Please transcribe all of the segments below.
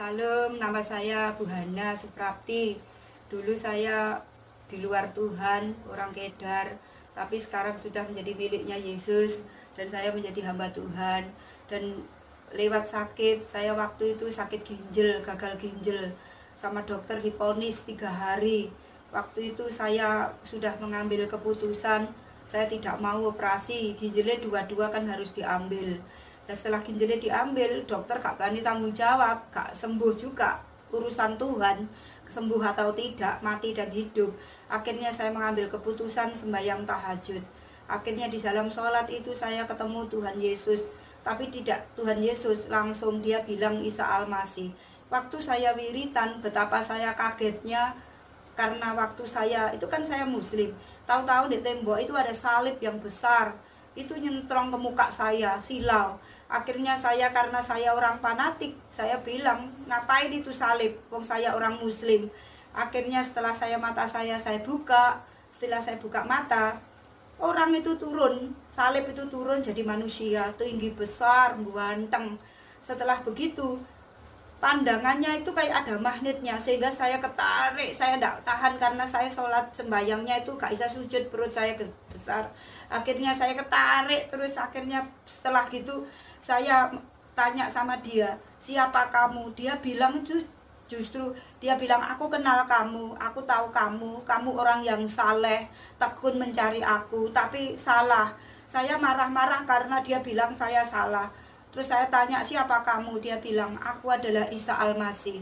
Salam, nama saya Bu Hana Suprapti. Dulu saya di luar Tuhan, orang Kedar, tapi sekarang sudah menjadi miliknya Yesus dan saya menjadi hamba Tuhan. Dan lewat sakit, saya waktu itu sakit ginjal, gagal ginjal, sama dokter diponis 3 hari. Waktu itu saya sudah mengambil keputusan, saya tidak mau operasi, ginjalnya dua-dua kan harus diambil. Dan setelah ginjalnya diambil, dokter gak berani tanggung jawab, gak sembuh juga, urusan Tuhan, sembuh atau tidak, mati dan hidup. Akhirnya saya mengambil keputusan sembahyang tahajud. Akhirnya di dalam sholat itu saya ketemu Tuhan Yesus, tapi tidak Tuhan Yesus langsung, dia bilang Isa Al-Masih. Waktu saya wiritan, betapa saya kagetnya, karena waktu saya, itu kan saya muslim, tahu-tahu di tembok itu ada salib yang besar, itu nyentrong ke muka saya, silau. Akhirnya saya, karena saya orang fanatik, saya bilang, ngapain itu salib, wong saya orang muslim. Akhirnya setelah mata saya buka, setelah saya buka mata, orang itu turun, salib itu turun jadi manusia, tinggi besar, ganteng. Setelah begitu, pandangannya itu kayak ada magnetnya, sehingga saya ketarik, saya tidak tahan karena saya sholat sembayangnya itu gak bisa sujud, perut saya besar. Akhirnya saya ketarik terus. Akhirnya setelah gitu saya tanya sama dia, siapa kamu? Dia bilang justru dia bilang, aku kenal kamu, aku tahu kamu orang yang saleh, tekun mencari aku, tapi salah. Saya marah-marah karena dia bilang saya salah. Terus saya tanya, siapa kamu? Dia bilang, aku adalah Isa Al-Masih.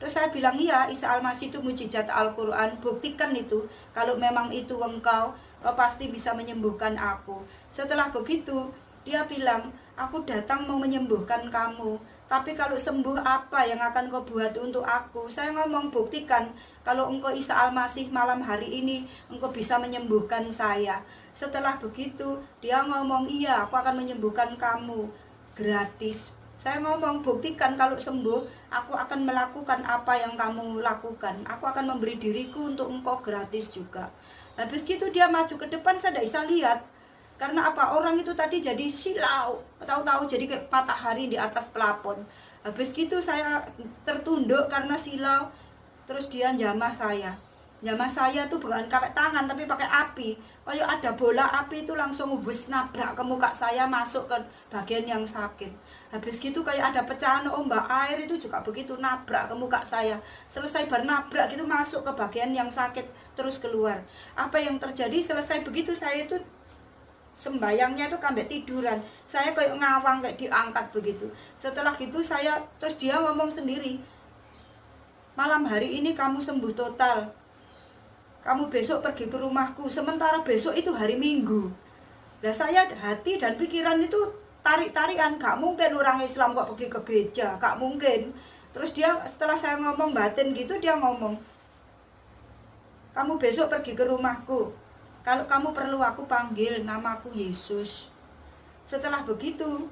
Terus saya bilang, iya, Isa Al-Masih itu mujizat Al-Quran, buktikan itu. Kalau memang itu engkau pasti bisa menyembuhkan aku. Setelah begitu, dia bilang, aku datang mau menyembuhkan kamu, tapi kalau sembuh apa yang akan kau buat untuk aku? Saya ngomong, buktikan kalau engkau Isa Al-Masih malam hari ini, engkau bisa menyembuhkan saya. Setelah begitu, dia ngomong, iya, aku akan menyembuhkan kamu gratis. Saya ngomong, buktikan kalau sembuh, aku akan melakukan apa yang kamu lakukan. Aku akan memberi diriku untuk engkau gratis juga. Habis gitu dia maju ke depan, saya tidak bisa lihat. Karena apa? Orang itu tadi jadi silau, tahu-tahu jadi kayak matahari di atas pelapon. Habis gitu saya tertunduk karena silau. Terus dia jamah saya. Jamah saya tuh bukan pakai tangan tapi pakai api. Kayak ada bola api itu langsung ubus nabrak ke muka saya, masuk ke bagian yang sakit. Habis gitu kayak ada pecahan ombak air itu juga begitu, nabrak ke muka saya. Selesai bernabrak gitu masuk ke bagian yang sakit, terus keluar. Apa yang terjadi selesai begitu, saya itu sembayangnya itu sampai tiduran. Saya kayak ngawang, kayak diangkat begitu. Setelah gitu terus dia ngomong sendiri, malam hari ini kamu sembuh total, kamu besok pergi ke rumahku. Sementara besok itu hari Minggu. Nah saya hati dan pikiran itu tarik-tarikan, gak mungkin orang Islam kok pergi ke gereja, gak mungkin. Terus dia setelah saya ngomong batin gitu, dia ngomong, kamu besok pergi ke rumahku, kalau kamu perlu aku panggil namaku Yesus. Setelah begitu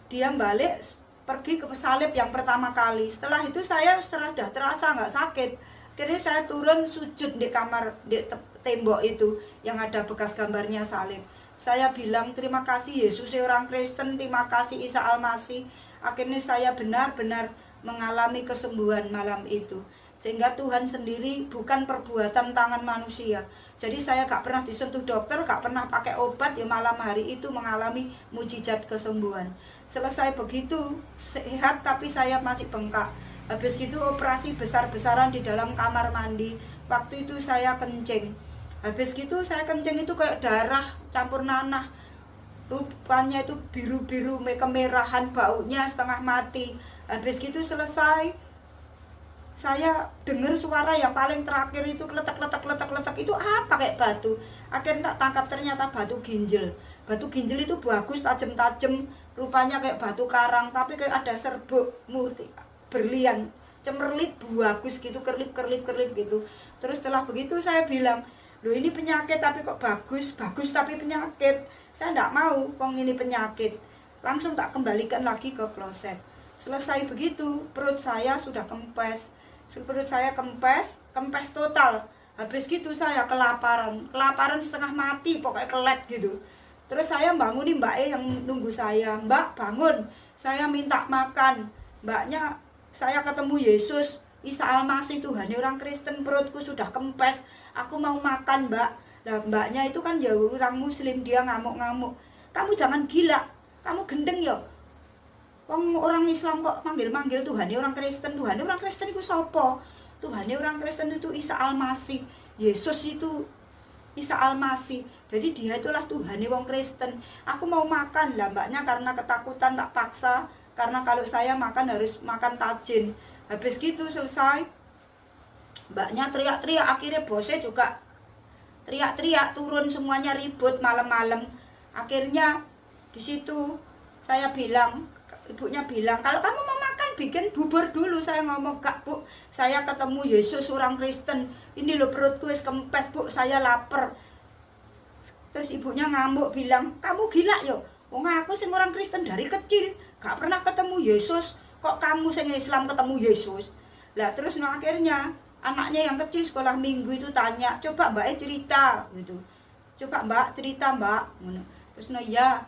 dia balik pergi ke salib yang pertama kali. Setelah itu saya sudah terasa nggak sakit. Akhirnya saya turun sujud di kamar, di tembok itu yang ada bekas gambarnya salib. Saya bilang, terima kasih Yesus, orang Kristen, terima kasih Isa Al-Masih. Akhirnya saya benar-benar mengalami kesembuhan malam itu. Sehingga Tuhan sendiri, bukan perbuatan tangan manusia. Jadi saya gak pernah disentuh dokter, gak pernah pakai obat, ya malam hari itu mengalami mujizat kesembuhan. Selesai begitu, sehat tapi saya masih bengkak. Habis itu operasi besar-besaran di dalam kamar mandi. Waktu itu saya kencing. Habis gitu saya kencing itu kayak darah campur nanah. Rupanya itu biru-biru, kemerahan, baunya setengah mati. Habis gitu selesai, saya dengar suara yang paling terakhir itu letak itu apa kayak batu. Akhirnya tak tangkap, ternyata batu ginjal. Batu ginjal itu bagus, tajam-tajam, rupanya kayak batu karang, tapi kayak ada serbuk murti berlian, cemerlit, bagus gitu, kerlip gitu. Terus setelah begitu saya bilang, loh ini penyakit tapi kok bagus tapi penyakit. Saya tidak mau, wong ini penyakit. Langsung tak kembalikan lagi ke kloset. Selesai begitu, perut saya sudah kempes. Perut saya kempes total. Habis gitu saya kelaparan setengah mati, pokoknya kelet gitu. Terus saya bangunin Mbak yang nunggu saya, Mbak bangun, saya minta makan. Mbaknya saya ketemu Yesus, Isa Almasih, Tuhan orang Kristen, perutku sudah kempes, aku mau makan mbak. Nah mbaknya itu kan ya orang muslim, dia ngamuk-ngamuk, kamu jangan gila, kamu gendeng ya, orang Islam kok manggil-manggil Tuhan orang Kristen. Tuhan orang Kristen itu sopo? Tuhan orang Kristen itu Isa Almasih, Yesus itu Isa Almasih. Jadi dia itulah Tuhan orang Kristen. Aku mau makan lah mbaknya, karena ketakutan tak paksa, karena kalau saya makan harus makan tajin. Habis gitu selesai, mbaknya teriak-teriak, akhirnya bosnya juga teriak-teriak, turun semuanya ribut malam-malam. Akhirnya di situ saya bilang, ibunya bilang, kalau kamu mau makan bikin bubur dulu. Saya ngomong, gak bu, saya ketemu Yesus orang Kristen, ini loh perutku wis kempes bu, saya lapar. Terus ibunya ngamuk bilang, kamu gila yo, wong aku sing orang Kristen dari kecil gak pernah ketemu Yesus, kok kamu sing Islam ketemu Yesus. Lah terus akhirnya anaknya yang kecil sekolah minggu itu tanya, coba mbak cerita gitu, coba mbak cerita mbak. Terus ya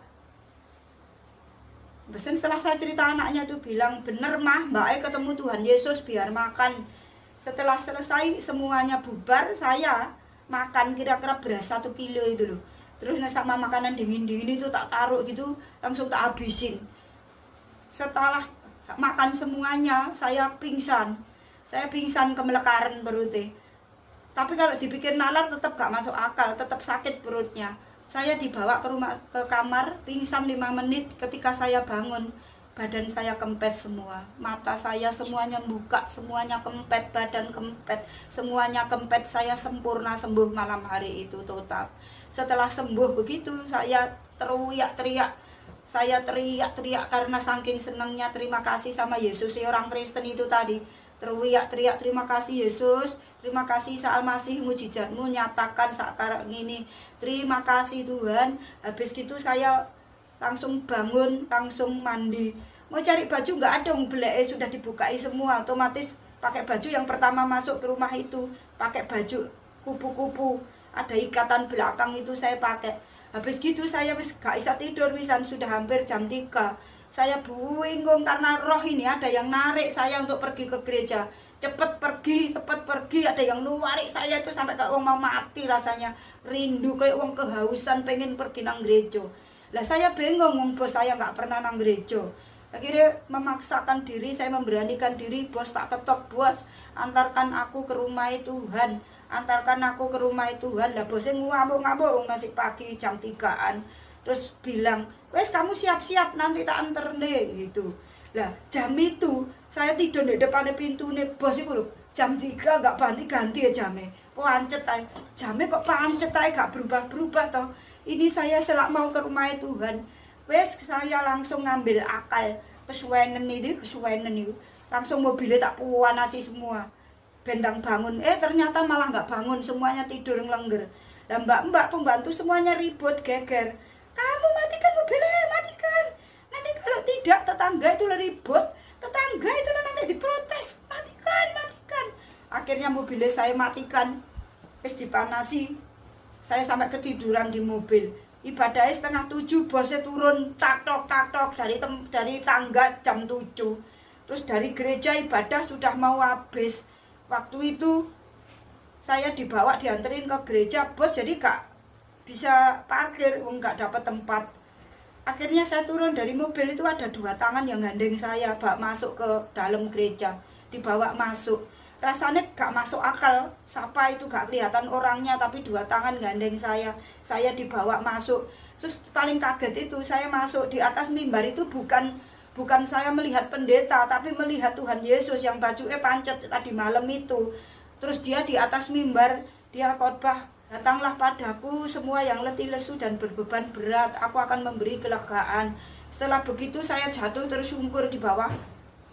besen, setelah saya cerita, anaknya tuh bilang, bener mah mbak ketemu Tuhan Yesus, biar makan. Setelah selesai semuanya bubar, saya makan kira-kira beras 1 kilo itu loh. Terus sama makanan dingin-dingin itu tak taruh gitu, langsung tak habisin. Setelah makan semuanya, saya pingsan kemelekaran perutnya. Tapi kalau dipikir nalar tetap gak masuk akal, tetap sakit perutnya. Saya dibawa ke kamar, pingsan 5 menit. Ketika saya bangun, badan saya kempes semua, mata saya semuanya buka, semuanya kempet, badan kempet, semuanya kempet. Saya sempurna sembuh malam hari itu total. Setelah sembuh begitu, saya teriak-teriak. Saya teriak-teriak karena saking senangnya, terima kasih sama Yesus orang Kristen itu tadi. Teriak-teriak, terima kasih Yesus, terima kasih Isa Almasih, mujizatmu nyatakan sekarang ini, terima kasih Tuhan. Habis gitu saya langsung bangun, langsung mandi. Mau cari baju nggak ada, beleknya sudah dibukai semua. Otomatis pakai baju yang pertama masuk ke rumah itu, pakai baju kupu-kupu, ada ikatan belakang itu saya pakai. Habis gitu saya gak bisa tidur, wisan sudah hampir jam 3. Saya bingung karena roh ini ada yang narik saya untuk pergi ke gereja. Cepet pergi, ada yang narik saya itu sampai kayak mau mati rasanya. Rindu kayak wong kehausan pengen pergi nang gereja. Lah saya bingung, wong bos saya gak pernah nang gereja. Akhirnya memaksakan diri, saya memberanikan diri, bos tak ketok, bos antarkan aku ke rumah Tuhan, antarkan aku ke rumah Tuhan. Lah bosnya ngamuk-ngamuk, masih pagi jam 3-an. Terus bilang, wes kamu siap-siap nanti tak anter deh gitu. Lah jam itu saya tidur di depan pintu nih, bos itu loh, jam 3 gak ganti ya jamnya. Pancet aja, jamnya kok pancet aja, gak berubah-berubah toh. Ini saya selak mau ke rumah Tuhan. Wes saya langsung ngambil akal, kesuwenan itu, langsung mobilnya tak puanasi semua, bentang bangun. Ternyata malah nggak bangun, semuanya tidur ngelengger. Dan mbak-mbak pembantu semuanya ribut geger, kamu matikan mobilnya, matikan, nanti kalau tidak tetangga itu ribut, tetangga itu nanti diprotes, matikan. Akhirnya mobilnya saya matikan, wes dipanasi, saya sampai ketiduran di mobil. Ibadahnya 6:30, bosnya turun tak tok dari tangga jam 7. Terus dari gereja ibadah sudah mau habis. Waktu itu saya dianterin ke gereja, bos jadi gak bisa parkir, gak dapat tempat. Akhirnya saya turun dari mobil itu, ada 2 tangan yang gandeng saya, bawa masuk ke dalam gereja, dibawa masuk. Rasanya gak masuk akal, siapa itu gak kelihatan orangnya, tapi 2 tangan gandeng saya dibawa masuk. Terus paling kaget itu saya masuk di atas mimbar itu, bukan saya melihat pendeta, tapi melihat Tuhan Yesus yang bajunya pancet tadi malam itu. Terus dia di atas mimbar, dia khotbah, datanglah padaku semua yang letih lesu dan berbeban berat, aku akan memberi kelegaan. Setelah begitu saya jatuh tersungkur di bawah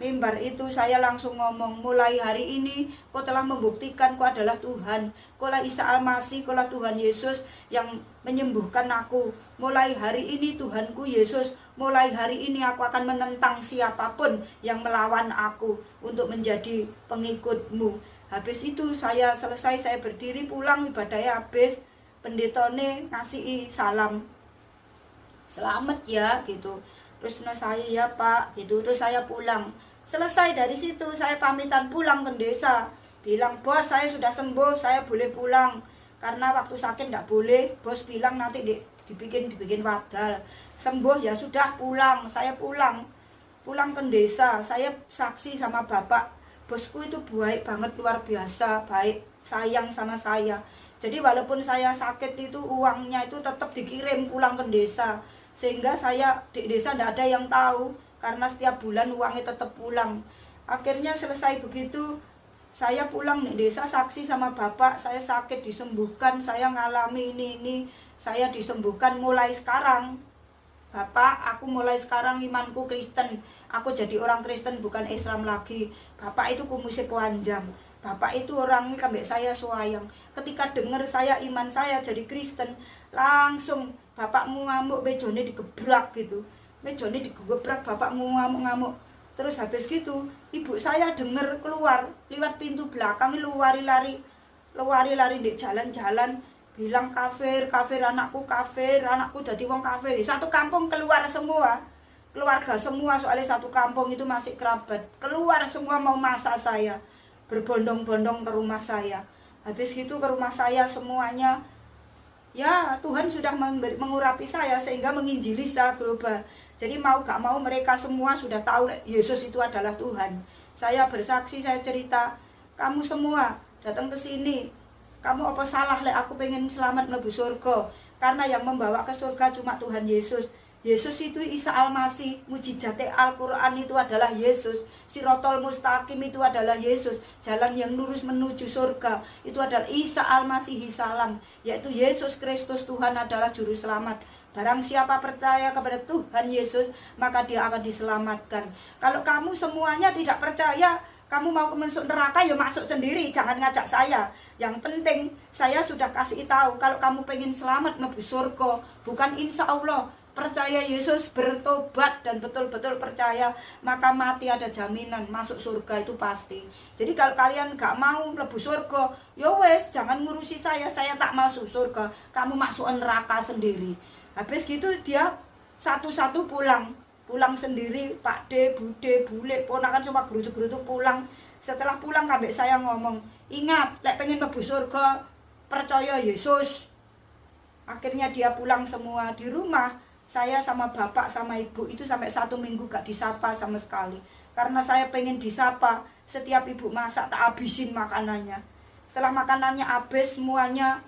mimbar itu. Saya langsung ngomong, mulai hari ini kau telah membuktikan kau adalah Tuhan, kau lah Isa Almasih, kau lah Tuhan Yesus yang menyembuhkan aku. Mulai hari ini Tuhanku Yesus, mulai hari ini aku akan menentang siapapun yang melawan aku untuk menjadi pengikutmu. Habis itu saya selesai, saya berdiri pulang, ibadahnya habis, pendetone ngasih salam, selamat ya gitu. Terus saya ya pak gitu, terus saya pulang. Selesai dari situ saya pamitan pulang ke desa. Bilang, bos saya sudah sembuh, saya boleh pulang. Karena waktu sakit nggak boleh, bos bilang nanti dibikin wadal. Sembuh ya sudah pulang, saya pulang ke desa. Saya saksi sama bapak, bosku itu baik banget, luar biasa, baik, sayang sama saya. Jadi walaupun saya sakit itu uangnya itu tetap dikirim pulang ke desa. Sehingga saya di desa tidak ada yang tahu, karena setiap bulan uangnya tetap pulang. Akhirnya selesai begitu, saya pulang di desa saksi sama bapak, saya sakit disembuhkan, saya ngalami ini, saya disembuhkan mulai sekarang. Bapak, aku mulai sekarang imanku Kristen, aku jadi orang Kristen bukan Islam lagi. Bapak itu kumusik panjang, bapak itu orangnya kambek saya sayang. Ketika dengar saya iman saya jadi Kristen, langsung bapakmu ngamuk, mejone digebrak gitu. Mejone digebrak, bapakmu ngamuk-ngamuk. Terus habis gitu, ibu saya dengar keluar lewat pintu belakang, lari-lari di jalan-jalan, bilang kafir, anakku kafir, anakku jadi wong kafir. Satu kampung keluar semua, keluarga semua, soalnya satu kampung itu masih kerabat. Keluar semua mau masak saya, berbondong-bondong ke rumah saya. Habis itu ke rumah saya semuanya, ya Tuhan sudah mengurapi saya sehingga menginjili secara global. Jadi mau gak mau mereka semua sudah tahu Yesus itu adalah Tuhan. Saya bersaksi, saya cerita, kamu semua datang ke sini, kamu apa salah aku pengen selamat mlebu surga. Karena yang membawa ke surga cuma Tuhan Yesus. Yesus itu Isa Al-Masih, mujizate Al-Quran itu adalah Yesus, Sirotol Mustaqim itu adalah Yesus, jalan yang lurus menuju surga itu adalah Isa Al-Masih Salam, yaitu Yesus Kristus Tuhan adalah juru selamat. Barang siapa percaya kepada Tuhan Yesus, maka dia akan diselamatkan. Kalau kamu semuanya tidak percaya, kamu mau masuk neraka ya masuk sendiri, jangan ngajak saya. Yang penting saya sudah kasih tahu, kalau kamu pengen selamat menuju surga, bukan insya Allah, percaya Yesus, bertobat dan betul-betul percaya, maka mati ada jaminan, masuk surga itu pasti. Jadi kalau kalian gak mau mlebu surga, ya wes jangan ngurusi saya tak masuk surga, kamu masuk neraka sendiri. Habis gitu dia satu-satu pulang sendiri, Pak D, Bude, Bule, ponakan cuma gerutuk-gerutuk pulang. Setelah pulang kambek saya ngomong, ingat, lek pengen mlebu surga, percaya Yesus. Akhirnya dia pulang semua. Di rumah saya sama bapak sama ibu itu sampai 1 minggu gak disapa sama sekali. Karena saya pengen disapa, setiap ibu masak tak habisin makanannya. Setelah makanannya habis semuanya,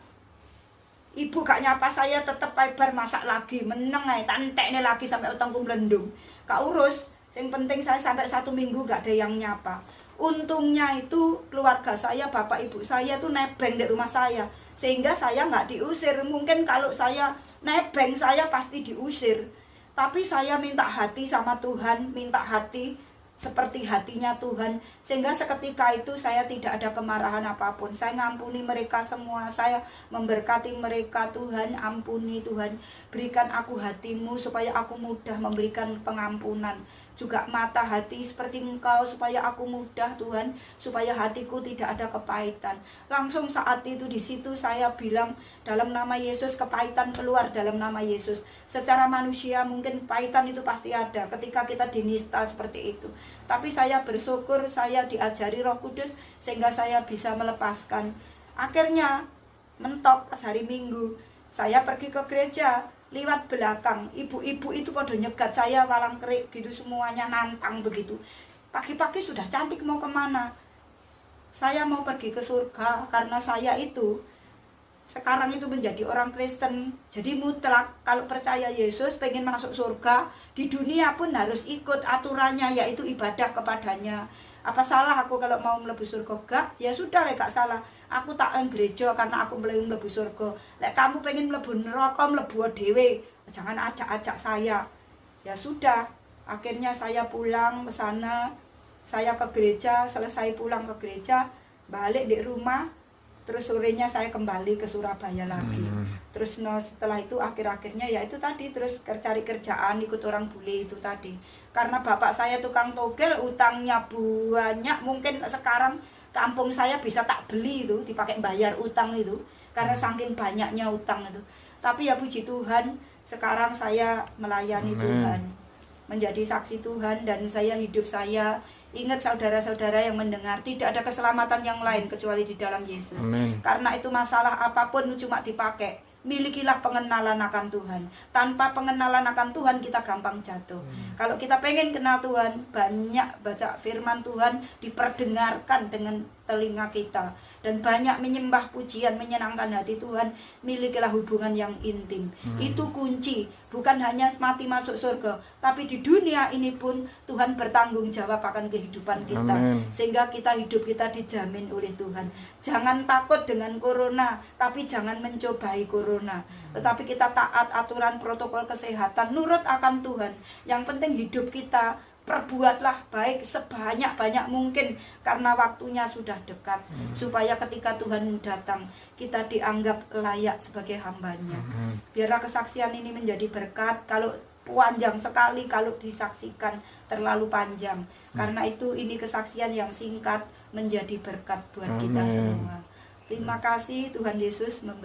ibu gak nyapa saya, tetep lebar masak lagi, meneng ae, tak entekne lagi sampai utangku melendung. Gak urus, yang penting saya sampai 1 minggu gak ada yang nyapa. Untungnya itu keluarga saya, bapak ibu saya tuh nebeng di rumah saya, sehingga saya nggak diusir. Mungkin kalau saya nebeng saya pasti diusir, tapi saya minta hati sama Tuhan, minta hati seperti hatinya Tuhan, sehingga seketika itu saya tidak ada kemarahan apapun. Saya ngampuni mereka semua, saya memberkati mereka. Tuhan ampuni, Tuhan berikan aku hatimu supaya aku mudah memberikan pengampunan, juga mata hati seperti Engkau supaya aku mudah, Tuhan, supaya hatiku tidak ada kepahitan. Langsung saat itu di situ saya bilang dalam nama Yesus, kepahitan keluar dalam nama Yesus. Secara manusia mungkin kepahitan itu pasti ada ketika kita dinista seperti itu, tapi saya bersyukur saya diajari Roh Kudus sehingga saya bisa melepaskan. Akhirnya mentok pas hari Minggu saya pergi ke gereja, lewat belakang ibu-ibu itu pada nyegat saya walang kerik gitu, semuanya nantang begitu. Pagi-pagi sudah cantik, mau kemana? Saya mau pergi ke surga, karena saya itu sekarang itu menjadi orang Kristen, jadi mutlak kalau percaya Yesus, pengen masuk surga di dunia pun harus ikut aturannya, yaitu ibadah kepadanya. Apa salah aku kalau mau mlebu surga? Gak, ya sudah, gak salah. Aku tak gereja karena aku mlebu surga. Lek kamu pengen mlebu neraka, mlebu dhewe, jangan ajak-ajak saya. Ya sudah, akhirnya saya pulang ke sana, saya ke gereja, selesai pulang ke gereja, balik di rumah. Terus sorenya saya kembali ke Surabaya lagi. Terus setelah itu akhir-akhirnya ya itu tadi, terus cari kerjaan, ikut orang bule itu tadi. Karena bapak saya tukang togel, utangnya banyak. Mungkin sekarang kampung saya bisa tak beli itu, dipakai bayar utang itu, karena saking banyaknya utang itu. Tapi ya puji Tuhan, sekarang saya melayani Tuhan, menjadi saksi Tuhan, dan saya hidup saya Ingat saudara-saudara yang mendengar, tidak ada keselamatan yang lain kecuali di dalam Yesus. Amin. Karena itu masalah apapun cuma dipakai. Milikilah pengenalan akan Tuhan. Tanpa pengenalan akan Tuhan kita gampang jatuh. Kalau kita pengen kenal Tuhan, banyak baca firman Tuhan diperdengarkan dengan telinga kita. Dan banyak menyembah pujian, menyenangkan hati Tuhan. Milikilah hubungan yang intim. Itu kunci. Bukan hanya mati masuk surga, tapi di dunia ini pun Tuhan bertanggung jawab akan kehidupan kita. Amin. Sehingga hidup kita dijamin oleh Tuhan. Jangan takut dengan corona, tapi jangan mencobai corona. Tetapi kita taat aturan protokol kesehatan, nurut akan Tuhan. Yang penting hidup kita, perbuatlah baik sebanyak-banyak mungkin, karena waktunya sudah dekat. Supaya ketika Tuhan datang, kita dianggap layak sebagai hambanya. Biarlah kesaksian ini menjadi berkat. Kalau panjang sekali, kalau disaksikan terlalu panjang. Karena itu ini kesaksian yang singkat menjadi berkat buat kita Amin. semua. Terima kasih Tuhan Yesus